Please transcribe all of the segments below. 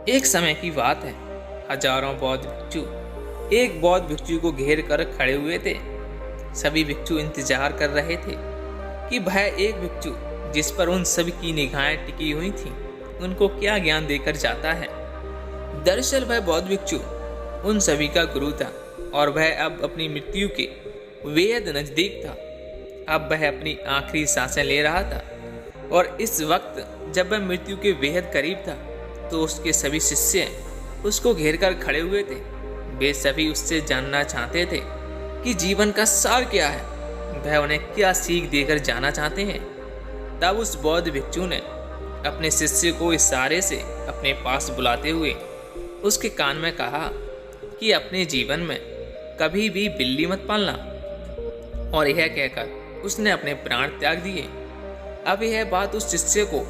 एक समय की बात है। हजारों बौद्ध भिक्षु एक बौद्ध भिक्षु को घेर कर खड़े हुए थे। सभी भिक्षु इंतजार कर रहे थे कि वह एक भिक्षु जिस पर उन सभी की निगाहें टिकी हुई थीं, उनको क्या ज्ञान देकर जाता है। दरअसल वह बौद्ध भिक्षु उन सभी का गुरु था और वह अब अपनी मृत्यु के बेहद नजदीक था। अब वह अपनी आखिरी सांसें ले रहा था और इस वक्त जब वह मृत्यु के बेहद करीब था तो उसके सभी शिष्य उसको घेर कर खड़े हुए थे। वे सभी उससे जानना चाहते थे कि जीवन का सार क्या है, वह उन्हें क्या सीख देकर जाना चाहते हैं। तब उस बौद्ध भिक्षु ने अपने शिष्य को इशारे से अपने पास बुलाते हुए उसके कान में कहा कि अपने जीवन में कभी भी बिल्ली मत पालना। और यह कहकर उसने अपने प्राण त्याग दिए। अब यह बात उस शिष्य को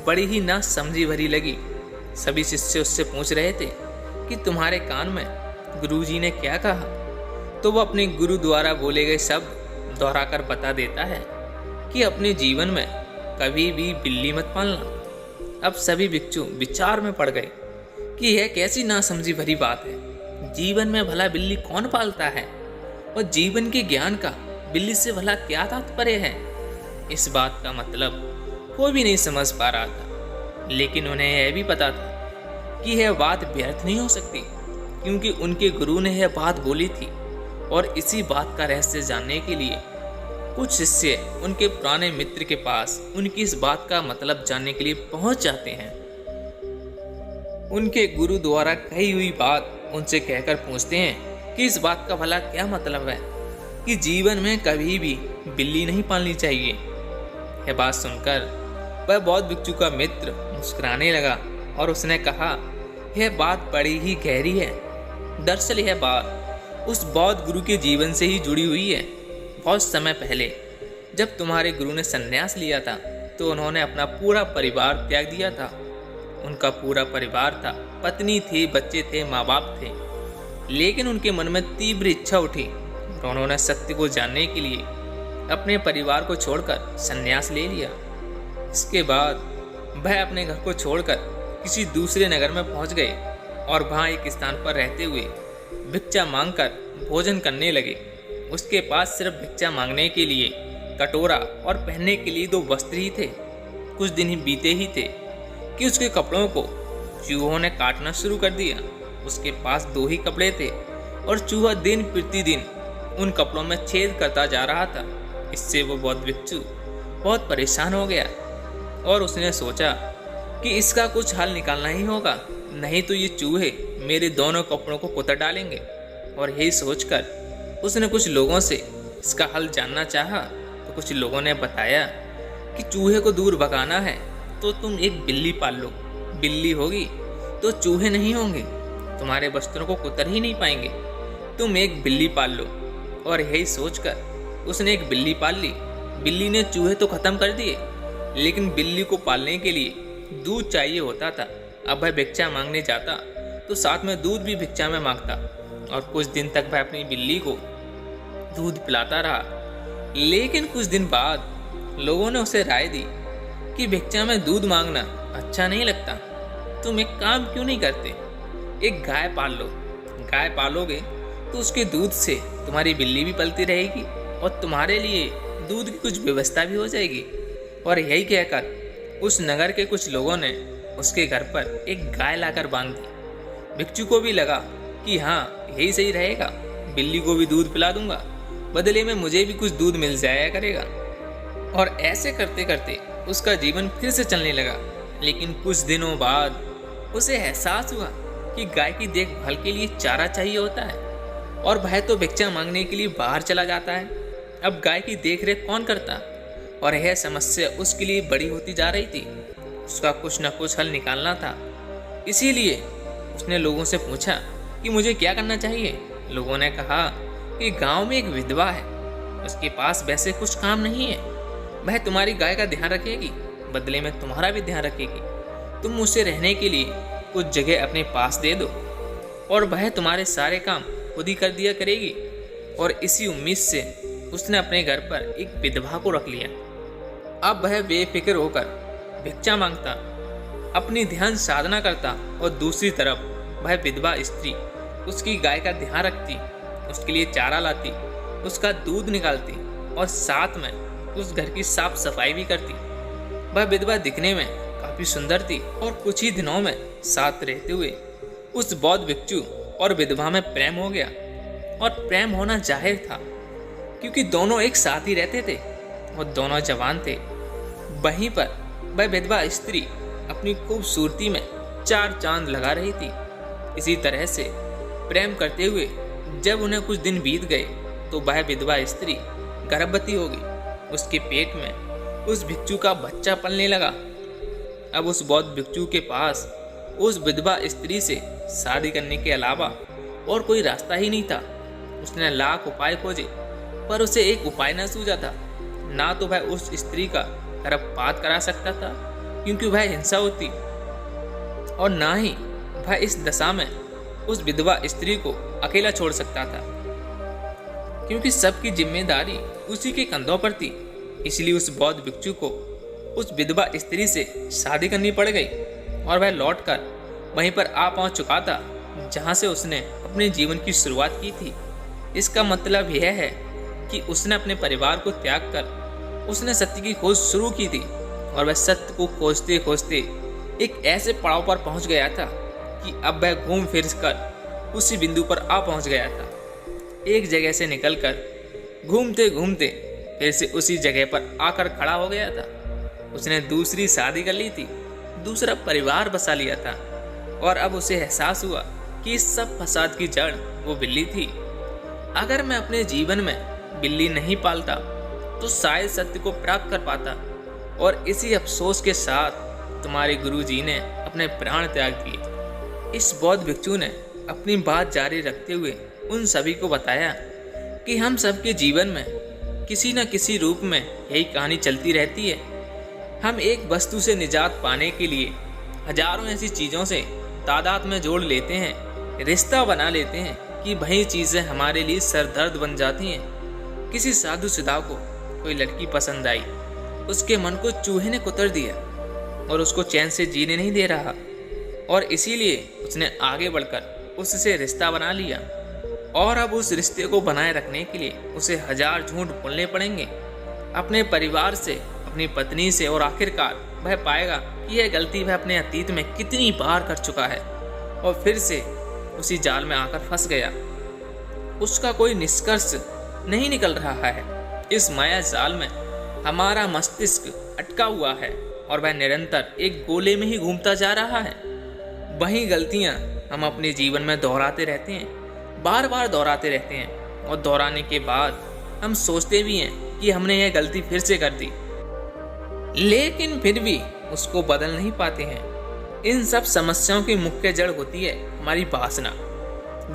बड़ी ही ना समझी भरी लगी। सभी शिष्य उससे पूछ रहे थे कि तुम्हारे कान में गुरुजी ने क्या कहा। तो वह अपने गुरु द्वारा बोले गए शब्द दोहराकर बता देता है कि अपने जीवन में कभी भी बिल्ली मत पालना। अब सभी भिक्षु विचार में पड़ गए कि यह कैसी नासमझी भरी बात है। जीवन में भला बिल्ली कौन पालता है और जीवन के ज्ञान का बिल्ली से भला क्या तात्पर्य है। इस बात का मतलब कोई भी नहीं समझ पा रहा था, लेकिन उन्हें यह भी पता था कि यह बात व्यर्थ नहीं हो सकती, क्योंकि उनके गुरु ने यह बात बोली थी। और इसी बात का रहस्य जानने के लिए कुछ शिष्य उनके पुराने मित्र के पास उनकी इस बात का मतलब जानने के लिए पहुंच जाते हैं। उनके गुरु द्वारा कही हुई बात उनसे कहकर पूछते हैं कि इस बात का भला क्या मतलब है कि जीवन में कभी भी बिल्ली नहीं पालनी चाहिए। यह बात सुनकर वह बौद्ध भिक्षु का मित्र मुस्कुराने लगा और उसने कहा, यह बात बड़ी ही गहरी है। दरअसल यह बात उस बौद्ध गुरु के जीवन से ही जुड़ी हुई है। बहुत समय पहले जब तुम्हारे गुरु ने संन्यास लिया था तो उन्होंने अपना पूरा परिवार त्याग दिया था। उनका पूरा परिवार था, पत्नी थी, बच्चे थे, माँ बाप थे। लेकिन उनके मन में तीव्र इच्छा उठी और उन्होंने सत्य को जानने के लिए अपने परिवार को छोड़कर संन्यास ले लिया। इसके बाद वह अपने घर को छोड़कर किसी दूसरे नगर में पहुंच गए और वहां एक स्थान पर रहते हुए भिक्षा मांगकर भोजन करने लगे। उसके पास सिर्फ भिक्षा मांगने के लिए कटोरा और पहनने के लिए 2 वस्त्र ही थे। कुछ दिन ही बीते ही थे कि उसके कपड़ों को चूहों ने काटना शुरू कर दिया। उसके पास 2 ही कपड़े थे और चूहा दिन प्रतिदिन उन कपड़ों में छेद करता जा रहा था। इससे वो बौद्ध भिक्षु बहुत परेशान हो गया और उसने सोचा कि इसका कुछ हल निकालना ही होगा, नहीं तो ये चूहे मेरे दोनों कपड़ों को कुतर डालेंगे। और यही सोचकर उसने कुछ लोगों से इसका हल जानना चाहा। तो कुछ लोगों ने बताया कि चूहे को दूर भगाना है तो तुम एक बिल्ली पाल लो। बिल्ली होगी तो चूहे नहीं होंगे, तुम्हारे वस्त्रों को कुतर ही नहीं पाएंगे। तुम एक बिल्ली पाल लो। और यही सोचकर उसने एक बिल्ली पाल ली। बिल्ली ने चूहे तो खत्म कर दिए, लेकिन बिल्ली को पालने के लिए दूध चाहिए होता था। अब वह भिक्षा मांगने जाता तो साथ में दूध भी भिक्षा में मांगता और कुछ दिन तक वह अपनी बिल्ली को दूध पिलाता रहा। लेकिन कुछ दिन बाद लोगों ने उसे राय दी कि भिक्षा में दूध मांगना अच्छा नहीं लगता, तुम एक काम क्यों नहीं करते, एक गाय पाल लो। गाय पालोगे तो उसके दूध से तुम्हारी बिल्ली भी पलती रहेगी और तुम्हारे लिए दूध की कुछ व्यवस्था भी हो जाएगी। और यही कहकर उस नगर के कुछ लोगों ने उसके घर पर एक गाय लाकर बांध दी। भिक्षु को भी लगा कि हाँ, यही सही रहेगा, बिल्ली को भी दूध पिला दूंगा, बदले में मुझे भी कुछ दूध मिल जाया करेगा। और ऐसे करते करते उसका जीवन फिर से चलने लगा। लेकिन कुछ दिनों बाद उसे एहसास हुआ कि गाय की देखभाल के लिए चारा चाहिए होता है और वह तो भिक्षा मांगने के लिए बाहर चला जाता है। अब गाय की देखरेख कौन करता। और यह समस्या उसके लिए बड़ी होती जा रही थी। उसका कुछ न कुछ हल निकालना था। इसीलिए उसने लोगों से पूछा कि मुझे क्या करना चाहिए। लोगों ने कहा कि गांव में एक विधवा है, उसके पास वैसे कुछ काम नहीं है, वह तुम्हारी गाय का ध्यान रखेगी, बदले में तुम्हारा भी ध्यान रखेगी। तुम उसे रहने के लिए कुछ जगह अपने पास दे दो और वह तुम्हारे सारे काम खुद ही कर दिया करेगी। और इसी उम्मीद से उसने अपने घर पर एक विधवा को रख लिया। अब वह बेफिक्र होकर भिक्षा मांगता अपनी ध्यान साधना करता और दूसरी तरफ वह विधवा स्त्री उसकी गाय का ध्यान रखती, उसके लिए चारा लाती, उसका दूध निकालती और साथ में उस घर की साफ सफाई भी करती। वह विधवा दिखने में काफी सुंदर थी और कुछ ही दिनों में साथ रहते हुए उस बौद्ध भिक्षु और विधवा में प्रेम हो गया। और प्रेम होना जाहिर था क्योंकि दोनों एक साथ ही रहते थे और दोनों जवान थे। वहीं पर वह विधवा स्त्री अपनी खूबसूरती में चार चांद लगा रही थी। इसी तरह से प्रेम करते हुए जब उन्हें कुछ दिन बीत गए तो वह विधवा स्त्री गर्भवती हो गई। उसके पेट में उस भिक्षु का बच्चा पलने लगा। अब उस बौद्ध भिक्षु के पास उस विधवा स्त्री से शादी करने के अलावा और कोई रास्ता ही नहीं था। उसने लाख उपाय खोजे पर उसे एक उपाय न सूझा था। ना तो वह उस स्त्री का गर्भपात करा सकता था क्योंकि वह हिंसा होती, और ना ही वह इस दशा में उस विधवा स्त्री को अकेला छोड़ सकता था क्योंकि सबकी जिम्मेदारी उसी के कंधों पर थी। इसलिए उस बौद्ध भिक्षु को उस विधवा स्त्री से शादी करनी पड़ गई और वह लौटकर वहीं पर आ पहुंच चुका था जहां से उसने अपने जीवन की शुरुआत की थी। इसका मतलब यह है कि उसने अपने परिवार को त्याग कर उसने सत्य की खोज शुरू की थी और वह सत्य को खोजते खोजते एक ऐसे पड़ाव पर पहुंच गया था कि अब वह घूम फिर कर उसी बिंदु पर आ पहुंच गया था। एक जगह से निकलकर घूमते घूमते फिर से उसी जगह पर आकर खड़ा हो गया था। उसने दूसरी शादी कर ली थी, दूसरा परिवार बसा लिया था और अब उसे एहसास हुआ कि इस सब फसाद की जड़ वो बिल्ली थी। अगर मैं अपने जीवन में बिल्ली नहीं पालता तो शायद सत्य को प्राप्त कर पाता। और इसी अफसोस के साथ तुम्हारे गुरुजी ने अपने प्राण त्याग दिए। इस बौद्ध भिक्षु ने अपनी बात जारी रखते हुए उन सभी को बताया कि हम सबके जीवन में किसी न किसी रूप में यही कहानी चलती रहती है। हम एक वस्तु से निजात पाने के लिए हजारों ऐसी चीज़ों से तादाद में जोड़ लेते हैं, रिश्ता बना लेते हैं कि वही चीज़ें हमारे लिए सरदर्द बन जाती हैं। किसी साधु सिधा को कोई लड़की पसंद आई, उसके मन को चूहे ने कुतर दिया और उसको चैन से जीने नहीं दे रहा और इसीलिए उसने आगे बढ़कर उससे रिश्ता बना लिया। और अब उस रिश्ते को बनाए रखने के लिए उसे हजार झूठ बोलने पड़ेंगे अपने परिवार से, अपनी पत्नी से, और आखिरकार वह पाएगा कि यह गलती वह अपने अतीत में कितनी बार कर चुका है और फिर से उसी जाल में आकर फंस गया। उसका कोई निष्कर्ष नहीं निकल रहा है। इस माया जाल में हमारा मस्तिष्क अटका हुआ है और वह निरंतर एक गोले में ही घूमता जा रहा है। वही गलतियां हम अपने जीवन में दोहराते रहते हैं, बार बार दोहराते रहते हैं और दोहराने के बाद हम सोचते भी हैं कि हमने यह गलती फिर से कर दी, लेकिन फिर भी उसको बदल नहीं पाते हैं। इन सब समस्याओं की मुख्य जड़ होती है हमारी वासना।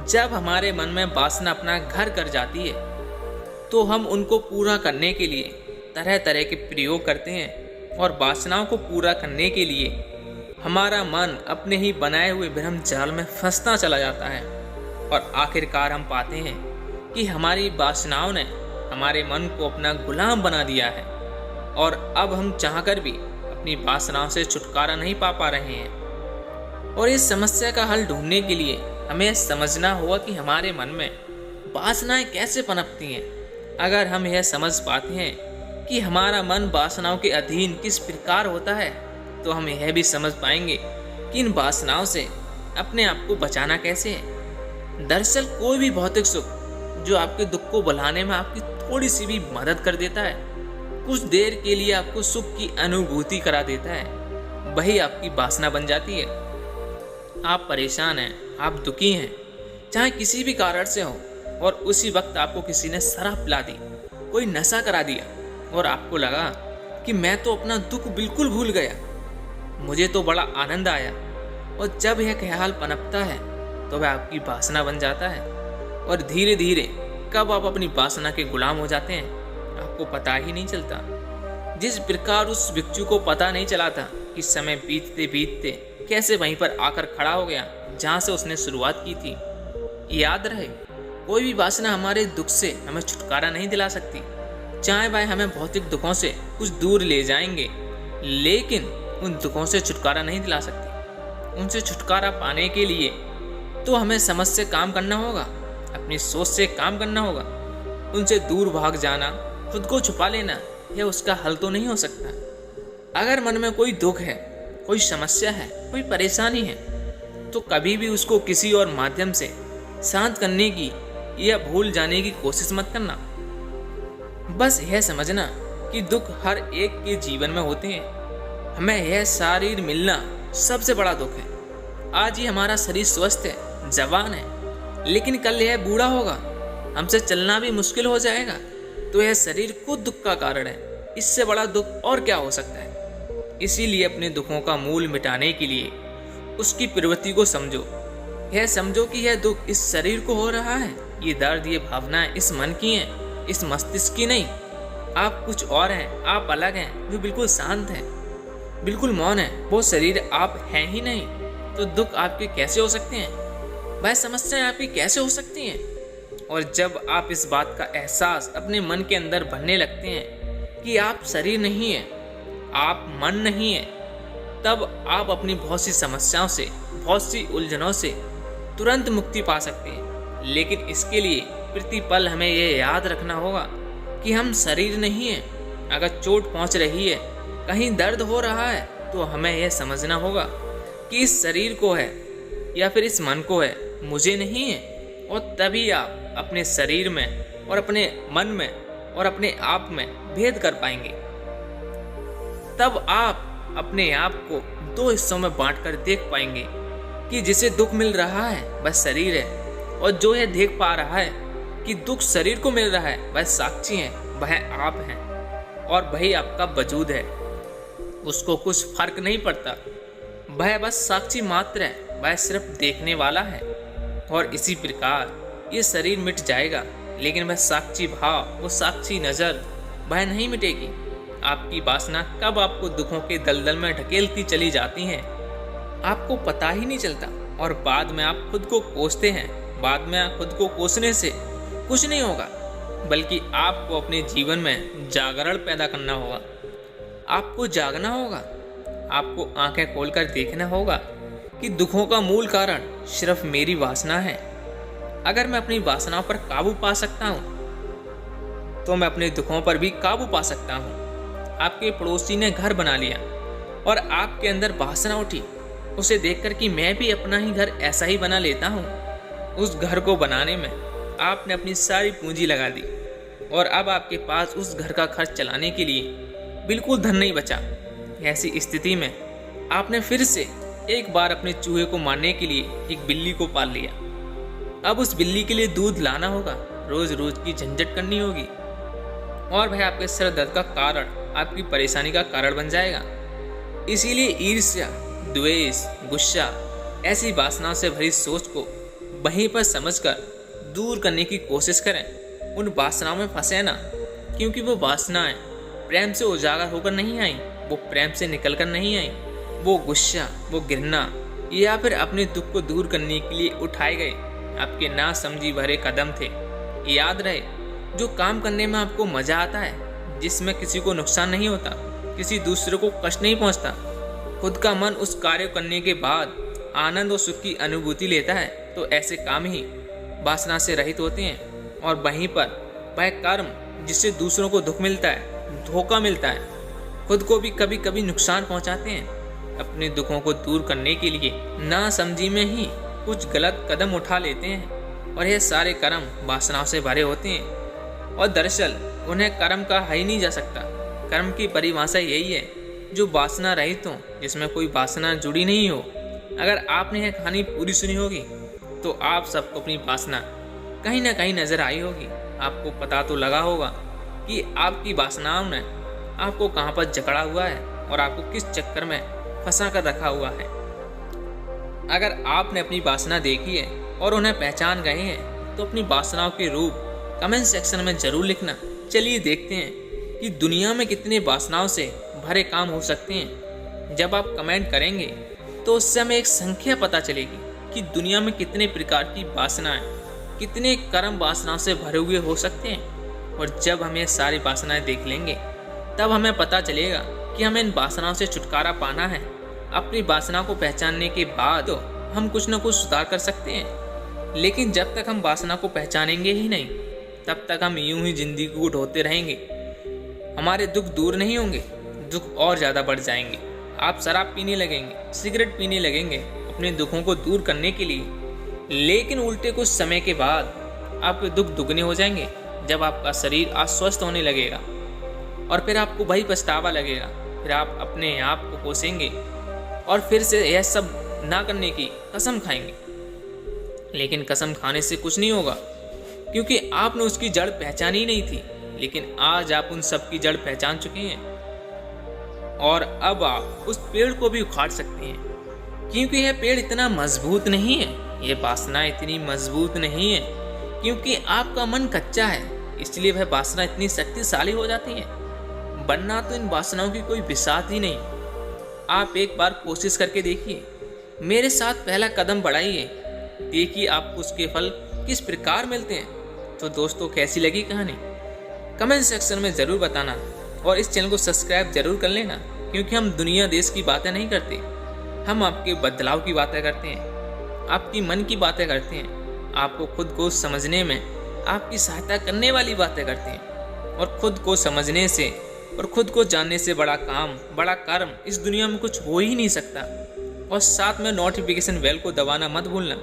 जब हमारे मन में वासना अपना घर कर जाती है तो हम उनको पूरा करने के लिए तरह तरह के प्रयोग करते हैं और वासनाओं को पूरा करने के लिए हमारा मन अपने ही बनाए हुए भ्रम जाल में फंसता चला जाता है और आखिरकार हम पाते हैं कि हमारी वासनाओं ने हमारे मन को अपना गुलाम बना दिया है और अब हम चाहकर भी अपनी वासनाओं से छुटकारा नहीं पा रहे हैं। और इस समस्या का हल ढूंढने के लिए हमें समझना होगा कि हमारे मन में वासनाएं कैसे पनपती हैं। अगर हम यह समझ पाते हैं कि हमारा मन वासनाओं के अधीन किस प्रकार होता है तो हम यह भी समझ पाएंगे कि इन वासनाओं से अपने आप को बचाना कैसे है। दरअसल कोई भी भौतिक सुख जो आपके दुख को भुलाने में आपकी थोड़ी सी भी मदद कर देता है, कुछ देर के लिए आपको सुख की अनुभूति करा देता है, वही आपकी वासना बन जाती है। आप परेशान हैं, आप दुखी हैं, चाहे किसी भी कारण से हो, और उसी वक्त आपको किसी ने शराब पिला दी, कोई नशा करा दिया और आपको लगा कि मैं तो अपना दुख बिल्कुल भूल गया, मुझे तो बड़ा आनंद आया। और जब यह ख्याल पनपता है तो वह आपकी वासना बन जाता है और धीरे धीरे कब आप अपनी वासना के गुलाम हो जाते हैं आपको पता ही नहीं चलता। जिस प्रकार उस भिक्षु को पता नहीं चला था कि समय बीतते बीतते कैसे वहीं पर आकर खड़ा हो गया जहाँ से उसने शुरुआत की थी। याद रहे, कोई भी वासना हमारे दुख से हमें छुटकारा नहीं दिला सकती, चाहे वह हमें भौतिक दुखों से कुछ दूर ले जाएंगे, लेकिन उन दुखों से छुटकारा नहीं दिला सकती। उनसे छुटकारा पाने के लिए तो हमें समझ से काम करना होगा, अपनी सोच से काम करना होगा। उनसे दूर भाग जाना, खुद को छुपा लेना, यह उसका हल तो नहीं हो सकता। अगर मन में कोई दुख है, कोई समस्या है, कोई परेशानी है, तो कभी भी उसको किसी और माध्यम से शांत करने की या भूल जाने की कोशिश मत करना। बस यह समझना कि दुख हर एक के जीवन में होते हैं। हमें यह शरीर मिलना सबसे बड़ा दुख है। आज ही हमारा शरीर स्वस्थ है, जवान है, लेकिन कल यह बूढ़ा होगा, हमसे चलना भी मुश्किल हो जाएगा, तो यह शरीर खुद दुख का कारण है। इससे बड़ा दुख और क्या हो सकता है। इसीलिए अपने दुखों का मूल मिटाने के लिए उसकी प्रवृत्ति को समझो। यह समझो कि यह दुख इस शरीर को हो रहा है, ये दर्द, ये भावनाएं इस मन की हैं, इस मस्तिष्क की नहीं। आप कुछ और हैं, आप अलग हैं, जो बिल्कुल शांत हैं, बिल्कुल मौन है। वो शरीर आप हैं ही नहीं, तो दुख आपके कैसे हो सकते हैं, वह समस्याएं आपकी कैसे हो सकती हैं। और जब आप इस बात का एहसास अपने मन के अंदर भरने लगते हैं कि आप शरीर नहीं है, आप मन नहीं है, तब आप अपनी बहुत सी समस्याओं से, बहुत सी उलझनों से तुरंत मुक्ति पा सकते हैं। लेकिन इसके लिए प्रतिपल हमें यह याद रखना होगा कि हम शरीर नहीं है। अगर चोट पहुंच रही है, कहीं दर्द हो रहा है, तो हमें यह समझना होगा कि इस शरीर को है या फिर इस मन को है, मुझे नहीं है। और तभी आप अपने शरीर में और अपने मन में और अपने आप में भेद कर पाएंगे। तब आप अपने आप को दो हिस्सों में बांटकर देख पाएंगे कि जिसे दुख मिल रहा है वह शरीर है, और जो यह देख पा रहा है कि दुख शरीर को मिल रहा है वह साक्षी है, वह आप हैं और वही आपका वजूद है। उसको कुछ फर्क नहीं पड़ता, वह बस साक्षी मात्र है, वह सिर्फ देखने वाला है। और इसी प्रकार ये शरीर मिट जाएगा, लेकिन वह साक्षी भाव, वो साक्षी नजर, वह नहीं मिटेगी। आपकी वासना कब आपको दुखों के दलदल में ढकेलती चली जाती हैं, आपको पता ही नहीं चलता, और बाद में आप खुद को कोसते हैं। बाद में खुद को कोसने से कुछ नहीं होगा, बल्कि आपको अपने जीवन में जागरण पैदा करना होगा। आपको जागना होगा, आपको आंखें खोलकर देखना होगा कि दुखों का मूल कारण सिर्फ मेरी वासना है। अगर मैं अपनी वासनाओं पर काबू पा सकता हूँ, तो मैं अपने दुखों पर भी काबू पा सकता हूँ। आपके पड़ोसी ने घर बना लिया और आपके अंदर वासना उठी उसे देखकर कि मैं भी अपना ही घर ऐसा ही बना लेता हूँ। उस घर को बनाने में आपने अपनी सारी पूंजी लगा दी, और अब आपके पास उस घर का खर्च चलाने के लिए बिल्कुल धन नहीं बचा। ऐसी स्थिति में आपने फिर से एक बार अपने चूहे को मारने के लिए एक बिल्ली को पाल लिया। अब उस बिल्ली के लिए दूध लाना होगा, रोज रोज की झंझट करनी होगी, और वह आपके सिर दर्द का कारण, आपकी परेशानी का कारण बन जाएगा। इसीलिए ईर्ष्या, द्वेष, गुस्सा, ऐसी वासनाओं से भरी सोच को वहीं पर समझकर दूर करने की कोशिश करें। उन वासनाओं में फंसे ना, क्योंकि वो वासनाएं प्रेम से उजागर होकर नहीं आई, वो प्रेम से निकलकर नहीं आई। वो गुस्सा, वो घृणा, या फिर अपने दुख को दूर करने के लिए उठाए गए आपके ना समझी भरे कदम थे। याद रहे, जो काम करने में आपको मजा आता है, जिसमें किसी को नुकसान नहीं होता, किसी दूसरे को कष्ट नहीं पहुंचता, खुद का मन उस कार्य करने के बाद आनंद और सुख की अनुभूति लेता है, तो ऐसे काम ही वासना से रहित होते हैं। और वहीं पर वह कर्म जिससे दूसरों को दुख मिलता है, धोखा मिलता है, खुद को भी कभी कभी नुकसान पहुंचाते हैं। अपने दुखों को दूर करने के लिए ना समझी में ही कुछ गलत कदम उठा लेते हैं, और यह सारे कर्म वासनाओं से भरे होते हैं। और दरअसल उन्हें कर्म कहा ही नहीं जा सकता। कर्म की परिभाषा यही है जो वासना रहित हो, जिसमें कोई वासना जुड़ी नहीं हो। अगर आपने यह कहानी पूरी सुनी होगी तो आप सबको अपनी वासना कहीं ना कहीं नजर आई होगी। आपको पता तो लगा होगा कि आपकी वासनाओं ने आपको कहाँ पर जकड़ा हुआ है और आपको किस चक्कर में फंसा कर रखा हुआ है। अगर आपने अपनी वासना देखी है और उन्हें पहचान गए हैं, तो अपनी वासनाओं के रूप कमेंट सेक्शन में जरूर लिखना। चलिए देखते हैं कि दुनिया में कितने वासनाओं से भरे काम हो सकते हैं। जब आप कमेंट करेंगे तो उससे हमें एक संख्या पता चलेगी कि दुनिया में कितने प्रकार की वासनाएं, कितने कर्म वासनाओं से भरे हुए हो सकते हैं। और जब हम ये सारी वासनाएं देख लेंगे, तब हमें पता चलेगा कि हमें इन वासनाओं से छुटकारा पाना है। अपनी वासना को पहचानने के बाद तो हम कुछ न कुछ सुधार कर सकते हैं, लेकिन जब तक हम वासना को पहचानेंगे ही नहीं, तब तक हम यूं ही जिंदगी को ढोते रहेंगे। हमारे दुख दूर नहीं होंगे, दुख और ज़्यादा बढ़ जाएंगे। आप शराब पीने लगेंगे, सिगरेट पीने लगेंगे अपने दुखों को दूर करने के लिए, लेकिन उल्टे कुछ समय के बाद आपके दुख दुगने हो जाएंगे जब आपका शरीर अस्वस्थ होने लगेगा, और फिर आपको वही पछतावा लगेगा। फिर आप अपने आप को कोसेंगे और फिर से यह सब ना करने की कसम खाएंगे। लेकिन कसम खाने से कुछ नहीं होगा, क्योंकि आपने उसकी जड़ पहचानी नहीं थी। लेकिन आज आप उन सब की जड़ पहचान चुके हैं, और अब आप उस पेड़ को भी उखाड़ सकते हैं, क्योंकि यह पेड़ इतना मजबूत नहीं है, यह वासना इतनी मजबूत नहीं है, क्योंकि आपका मन कच्चा है, इसलिए वह वासना इतनी शक्तिशाली हो जाती है। वरना तो इन वासनाओं की कोई बिसात ही नहीं। आप एक बार कोशिश करके देखिए, मेरे साथ पहला कदम बढ़ाइए, देखिए आपको उसके फल किस प्रकार मिलते हैं। तो दोस्तों, कैसी लगी कहानी कमेंट सेक्शन में ज़रूर बताना, और इस चैनल को सब्सक्राइब जरूर कर लेना, क्योंकि हम दुनिया देश की बातें नहीं करते, हम आपके बदलाव की बातें करते हैं, आपकी मन की बातें करते हैं, आपको खुद को समझने में आपकी सहायता करने वाली बातें करते हैं। और खुद को समझने से और खुद को जानने से बड़ा काम, बड़ा कर्म इस दुनिया में कुछ हो ही नहीं सकता। और साथ में नोटिफिकेशन बेल को दबाना मत भूलना,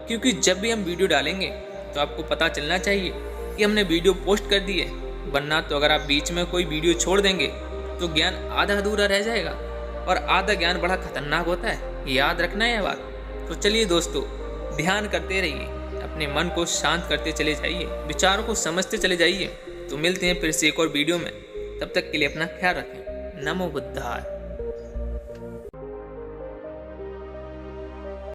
क्योंकि जब भी हम वीडियो डालेंगे तो आपको पता चलना चाहिए कि हमने वीडियो पोस्ट कर दी है। वरना तो अगर आप बीच में कोई वीडियो छोड़ देंगे तो ज्ञान आधा अधूरा रह जाएगा, और आधा ज्ञान बड़ा खतरनाक होता है, याद रखना है यह बात। तो चलिए दोस्तों, ध्यान करते रहिए, अपने मन को शांत करते चले जाइए, विचारों को समझते चले जाइए। तो मिलते हैं फिर से एक और वीडियो में, तब तक के लिए अपना ख्याल रखें। नमो बुद्धाय।